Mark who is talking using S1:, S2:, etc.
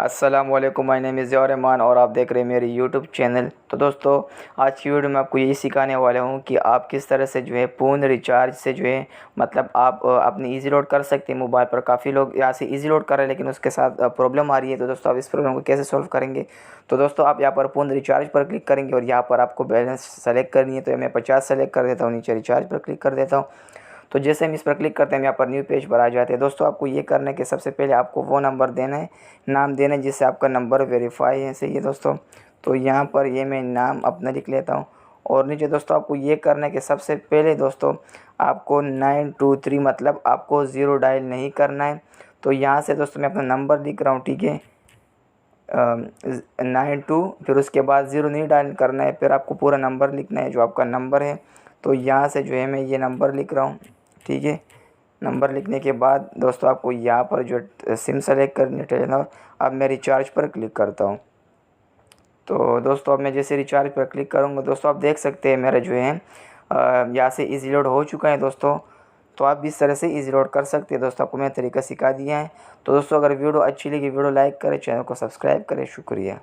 S1: अस्सलाम वालेकुम, my name is Rahman और आप देख रहे हैं मेरी यूट्यूब चैनल। तो दोस्तों, आज की वीडियो में आपको यही सिखाने वाला हूँ कि आप किस तरह से जो है फ़ोन रिचार्ज से जो है मतलब आप अपनी ईज़ी लोड कर सकते हैं मोबाइल पर। काफ़ी लोग यहाँ से ईज़ी लोड कर रहे हैं लेकिन उसके साथ प्रॉब्लम आ रही है। तो दोस्तों, आप इस प्रॉब्लम को कैसे सॉल्व करेंगे? तो दोस्तों, आप यहाँ पर फ़ोन रिचार्ज पर क्लिक करेंगे और यहाँ पर आपको बैलेंस सेलेक्ट करनी है। तो मैं 50 सेलेक्ट कर देता हूँ, नीचे रिचार्ज पर क्लिक कर देता हूँ। तो जैसे हम इस पर क्लिक करते हैं यहाँ पर न्यू पेज पर आ जाते हैं। दोस्तों, आपको ये करने के सबसे पहले आपको वो नंबर देना है, नाम देना है जिससे आपका नंबर वेरीफाई है। सही है दोस्तों। तो यहाँ पर ये मैं नाम अपना लिख लेता हूँ और नीचे दोस्तों आपको ये करने के सबसे पहले दोस्तों आपको 923 मतलब आपको 0 डायल नहीं करना है। तो यहाँ से दोस्तों मैं अपना नंबर लिख रहा हूँ, ठीक है। 92 फिर उसके बाद 0 नहीं डायल करना है, फिर आपको पूरा नंबर लिखना है जो आपका नंबर है। तो यहाँ से जो है मैं ये नंबर लिख रहा हूँ, ठीक है। नंबर लिखने के बाद दोस्तों आपको यहाँ पर जो सिम सेलेक्ट करनी है टेलीनॉर। अब मैं रिचार्ज पर क्लिक करता हूँ। तो दोस्तों, अब मैं जैसे रिचार्ज पर क्लिक करूँगा दोस्तों आप देख सकते हैं मेरा जो है यहाँ से ईजी लोड हो चुका है दोस्तों। तो आप भी इस तरह से ईजी लोड कर सकते हैं दोस्तों, आपको मैं तरीका सिखा दिया है। तो दोस्तों, अगर वीडियो अच्छी लगी वीडियो लाइक करें, चैनल को सब्सक्राइब करें। शुक्रिया।